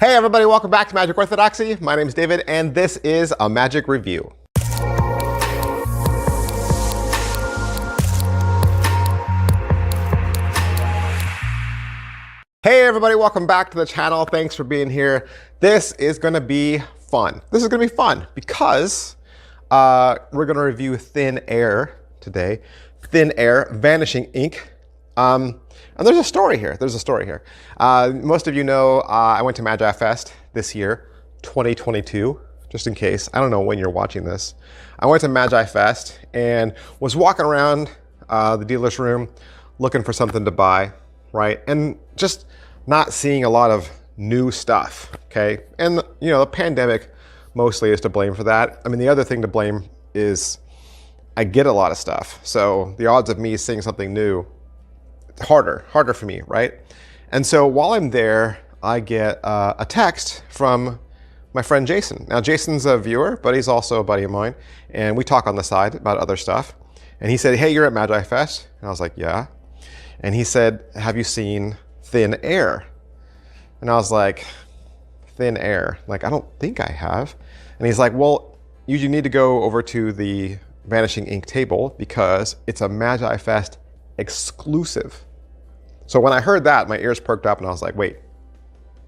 Hey everybody, welcome back to Magic Orthodoxy. My name is David and this is a Magic Review. Hey everybody, welcome back to the channel. Thanks for being here. This is gonna be fun. This is gonna be fun because we're gonna review Thin Air today. Thin Air, Vanishing ink. And there's a story here. Most of you know I went to Magi Fest this year, 2022, just in case. I don't know when you're watching this. I went to Magi Fest and was walking around the dealer's room looking for something to buy, right? And just not seeing a lot of new stuff, okay? And you know, the pandemic mostly is to blame for that. I mean, the other thing to blame is I get a lot of stuff. So the odds of me seeing something new, harder for me, right? And so while I'm there, I get a text from my friend Jason. Now Jason's a viewer, but he's also a buddy of mine. And we talk on the side about other stuff. And he said, hey, you're at Magi Fest? And I was like, yeah. And he said, have you seen Thin Air? And I was like, Thin Air? Like, I don't think I have. And he's like, well, you need to go over to the Vanishing ink table because it's a Magi Fest exclusive. So when I heard that, my ears perked up and I was like, wait,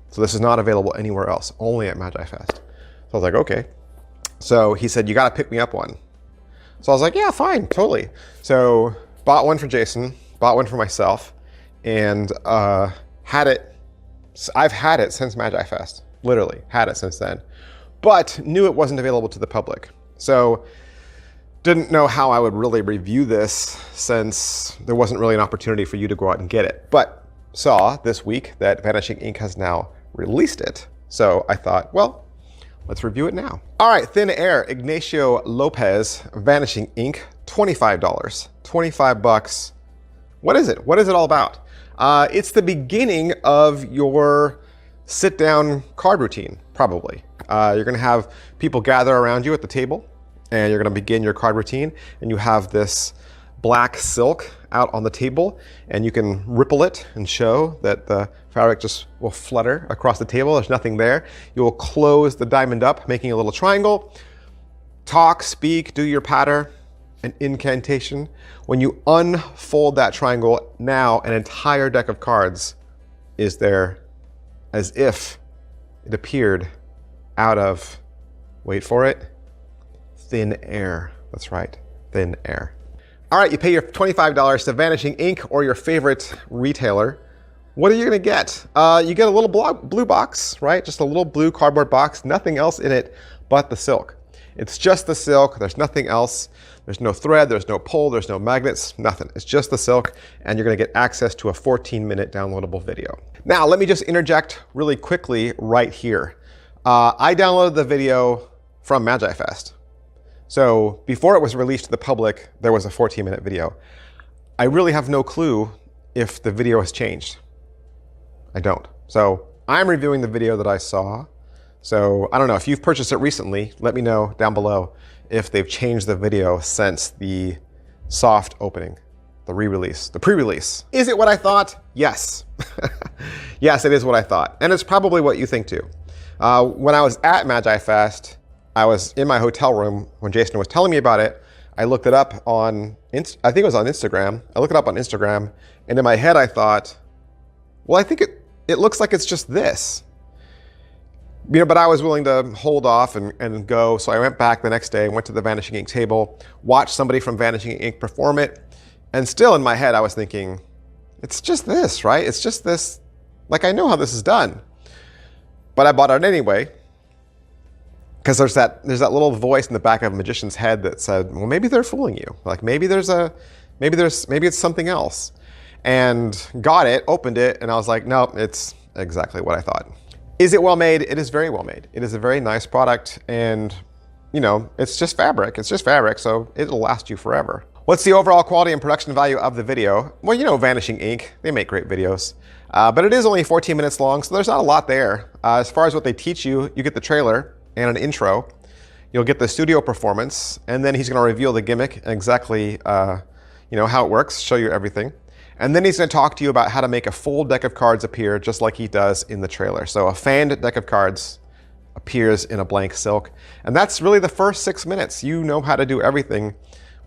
so this is not available anywhere else, only at Magi Fest. So I was like, okay. So he said, you got to pick me up one. So I was like, yeah, fine, totally. So bought one for Jason, bought one for myself, and had it. I've had it since Magi Fest, literally had it since then, but knew it wasn't available to the public. So didn't know how I would really review this since there wasn't really an opportunity for you to go out and get it. But saw this week that Vanishing Ink has now released it. So I thought, well, let's review it now. All right, Thin Air, Ignacio Lopez, Vanishing Ink, $25, 25 bucks. What is it? What is it all about? It's the beginning of your sit-down card routine, probably. You're gonna have people gather around you at the table, and you're gonna begin your card routine, and you have this black silk out on the table, and you can ripple it and show that the fabric just will flutter across the table. There's nothing there. You will close the diamond up, making a little triangle. Talk, speak, do your patter, an incantation. When you unfold that triangle, now an entire deck of cards is there as if it appeared out of, wait for it, Thin Air. That's right, Thin Air. All right, you pay your $25 to Vanishing Ink or your favorite retailer. What are you gonna get? You get a little blue box, right? Just a little blue cardboard box, nothing else in it but the silk. It's just the silk, there's nothing else. There's no thread, there's no pole, there's no magnets, nothing. It's just the silk, and you're gonna get access to a 14-minute downloadable video. Now, let me just interject really quickly right here. I downloaded the video from Magi Fest. So before it was released to the public, there was a 14-minute video. I really have no clue if the video has changed. I don't. So I'm reviewing the video that I saw. So I don't know, if you've purchased it recently, let me know down below if they've changed the video since the soft opening, the re-release, the pre-release. Is it what I thought? Yes. Yes, it is what I thought. And it's probably what you think too. When I was at Magi Fest, I was in my hotel room when Jason was telling me about it. I looked it up on, I think it was on Instagram. I looked it up on Instagram, and in my head I thought, well, I think it looks like it's just this. You know, but I was willing to hold off and go. So I went back the next day and went to the Vanishing Ink table, watched somebody from Vanishing Ink perform it. And still in my head, I was thinking, it's just this, right? It's just this, like I know how this is done. But I bought it anyway, because there's that little voice in the back of a magician's head that said, well, maybe they're fooling you. Like maybe it's something else. And got it, opened it, and I was like, no, it's exactly what I thought. Is it well made? It is very well made. It is a very nice product, and you know, it's just fabric. It's just fabric, so it'll last you forever. What's the overall quality and production value of the video? Well, you know, Vanishing Ink, they make great videos. But it is only 14 minutes long, so there's not a lot there. As far as what they teach you, you get the trailer and an intro. You'll get the studio performance, and then he's gonna reveal the gimmick and exactly you know, how it works, show you everything. And then he's going to talk to you about how to make a full deck of cards appear just like he does in the trailer. So a fanned deck of cards appears in a blank silk. And that's really the first 6 minutes. You know how to do everything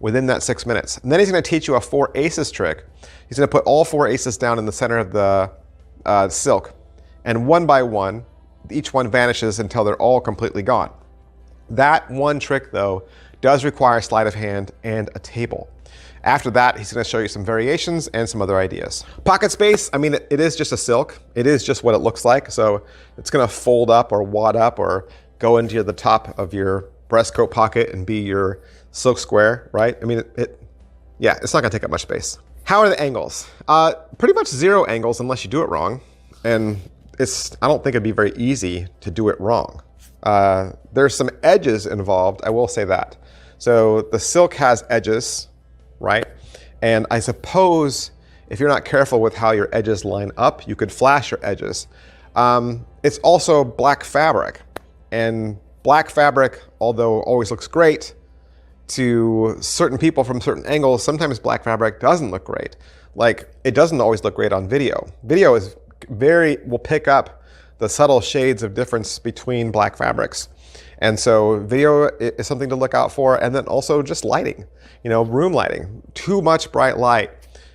within that 6 minutes. And then he's going to teach you a 4 aces trick. He's going to put all 4 aces down in the center of the silk. And one by one, each one vanishes until they're all completely gone. That one trick, though, does require sleight of hand and a table. After that, he's going to show you some variations and some other ideas. Pocket space, I mean, it is just a silk. It is just what it looks like. So it's going to fold up or wad up or go into the top of your breast coat pocket and be your silk square, right? I mean, yeah, it's not going to take up much space. How are the angles? Pretty much 0 angles unless you do it wrong. And I don't think it'd be very easy to do it wrong. There's some edges involved, I will say that. So the silk has edges, right? And I suppose if you're not careful with how your edges line up, you could flash your edges. It's also black fabric. And black fabric, although always looks great to certain people from certain angles, sometimes black fabric doesn't look great. Like, it doesn't always look great on video. Video will pick up the subtle shades of difference between black fabrics. And so video is something to look out for. And then also just lighting, room lighting. Too much bright light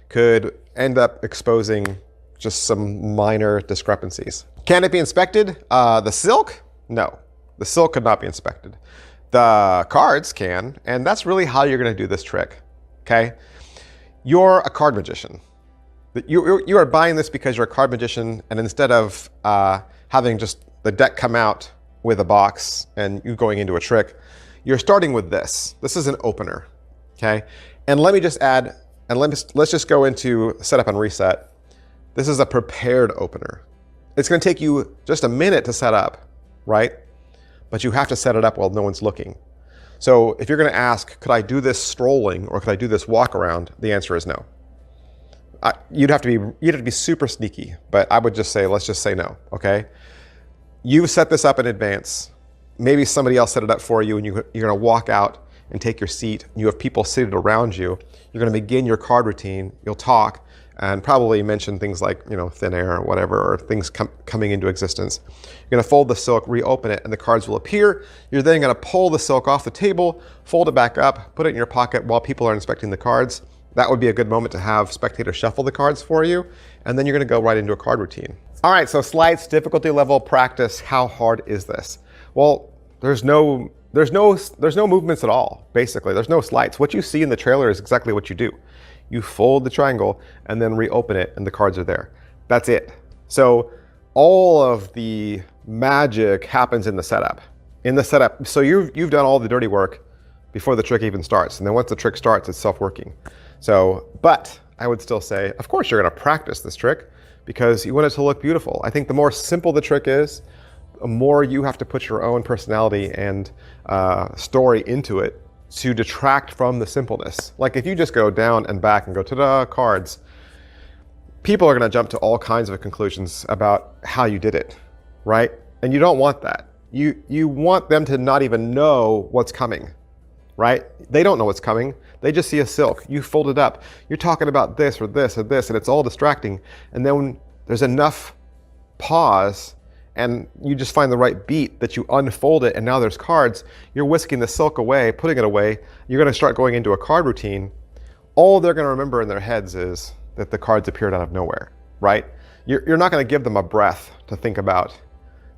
could end up exposing just some minor discrepancies. Can it be inspected? The silk? No, the silk could not be inspected. The cards can, and that's really how you're gonna do this trick, okay? You're a card magician. You are buying this because you're a card magician, and instead of having just the deck come out with a box and you going into a trick, you're starting with this. This is an opener, okay? And let me just add, and let's just go into setup and reset. This is a prepared opener. It's gonna take you just a minute to set up, right? But you have to set it up while no one's looking. So if you're gonna ask, could I do this strolling or could I do this walk around? The answer is no. You'd have to be super sneaky, but I would just say, let's just say no, okay? You set this up in advance. Maybe somebody else set it up for you and you're gonna walk out and take your seat. You have people seated around you. You're gonna begin your card routine. You'll talk and probably mention things like, thin air or whatever, or things coming into existence. You're gonna fold the silk, reopen it, and the cards will appear. You're then gonna pull the silk off the table, fold it back up, put it in your pocket while people are inspecting the cards. That would be a good moment to have spectators shuffle the cards for you, and then you're gonna go right into a card routine. All right, so sleights, difficulty level, practice. How hard is this? Well, there's no movements at all, basically. There's no sleights. What you see in the trailer is exactly what you do. You fold the triangle and then reopen it and the cards are there. That's it. So all of the magic happens in the setup. So you've done all the dirty work before the trick even starts. And then once the trick starts, it's self-working. So, but I would still say, of course you're gonna practice this trick because you want it to look beautiful. I think the more simple the trick is, the more you have to put your own personality and story into it to detract from the simpleness. Like if you just go down and back and go ta-da, cards, people are gonna jump to all kinds of conclusions about how you did it, right? And you don't want that. You want them to not even know what's coming, right? They don't know what's coming. They just see a silk. You fold it up. You're talking about this or this or this, and it's all distracting. And then when there's enough pause and you just find the right beat that you unfold it and now there's cards, you're whisking the silk away, putting it away. You're gonna start going into a card routine. All they're gonna remember in their heads is that the cards appeared out of nowhere, right? You're not gonna give them a breath to think about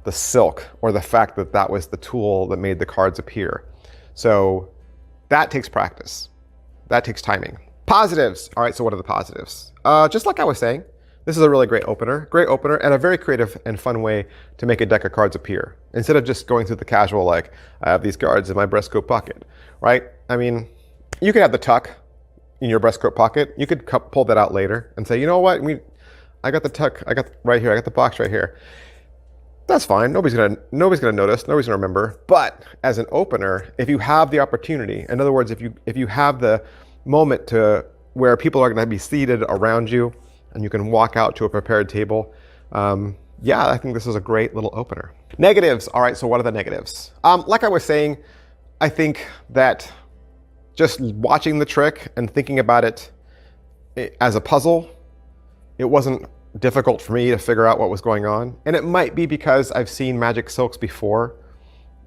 the silk or the fact that that was the tool that made the cards appear. So that takes practice. That takes timing. Positives. All right, so what are the positives? Just like I was saying, this is a really great opener and a very creative and fun way to make a deck of cards appear. Instead of just going through the casual, like, I have these cards in my breast coat pocket, right? I mean, you could have the tuck in your breast coat pocket. You could pull that out later and say, you know what? I got the tuck, I got right here, I got the box right here. That's fine, nobody's gonna notice, nobody's gonna remember. But as an opener, if you have the opportunity, in other words, if you have the moment to where people are gonna be seated around you and you can walk out to a prepared table, yeah, I think this is a great little opener. Negatives, all right, so what are the negatives? Like I was saying, I think that just watching the trick and thinking about it as a puzzle it wasn't difficult for me to figure out what was going on. And it might be because I've seen magic silks before.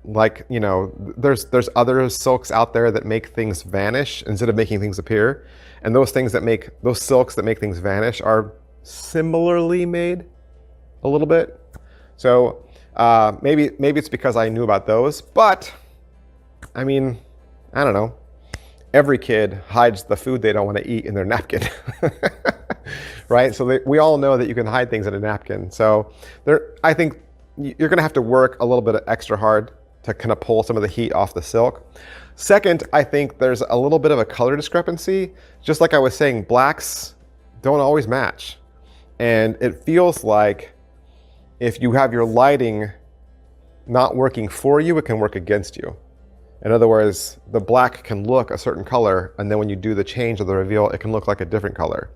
Like, you know, there's other silks out there that make things vanish instead of making things appear. And those silks that make things vanish are similarly made a little bit. So maybe it's because I knew about those, but I mean, I don't know. Every kid hides the food they don't want to eat in their napkin, right? So we all know that you can hide things in a napkin. So I think you're going to have to work a little bit extra hard to kind of pull some of the heat off the silk. Second, I think there's a little bit of a color discrepancy. Just like I was saying, blacks don't always match. And it feels like if you have your lighting not working for you, it can work against you. In other words, the black can look a certain color, and then when you do the change of the reveal, it can look like a different color.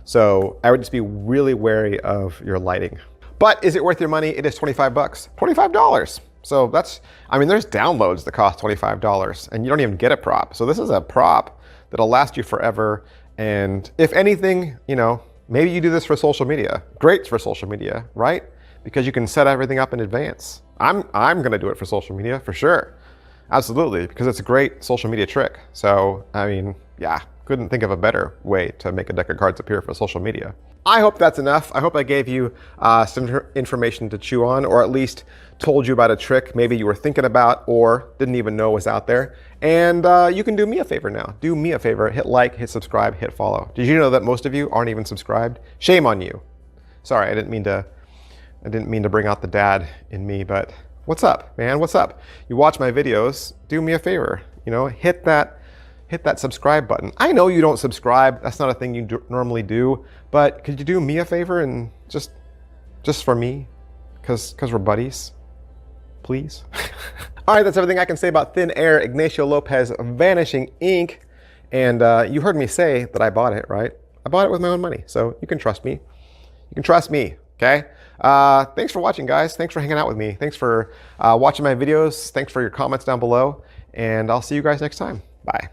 So I would just be really wary of your lighting. But is it worth your money? It is 25 bucks, $25. So that's, I mean, there's downloads that cost $25 and you don't even get a prop. So this is a prop that'll last you forever. And if anything, you know, maybe you do this for social media. Great for social media, right? Because you can set everything up in advance. I'm gonna do it for social media for sure. Absolutely, because it's a great social media trick. So, I mean, yeah, couldn't think of a better way to make a deck of cards appear for social media. I hope that's enough. I hope I gave you some information to chew on, or at least told you about a trick maybe you were thinking about or didn't even know was out there. And you can do me a favor now. Do me a favor, hit like, hit subscribe, hit follow. Did you know that most of you aren't even subscribed? Shame on you. Sorry, I didn't mean to bring out the dad in me, but what's up, man? What's up? You watch my videos, do me a favor, you know, hit that subscribe button. I know you don't subscribe. That's not a thing you normally do, but could you do me a favor and just for me, because we're buddies, please? All right, that's everything I can say about Thin Air Ignacio Lopez Vanishing ink. And you heard me say that I bought it, right? I bought it with my own money, so you can trust me. You can trust me, okay? Thanks for watching, guys. Thanks for hanging out with me. Thanks for watching my videos. Thanks for your comments down below. And I'll see you guys next time. Bye.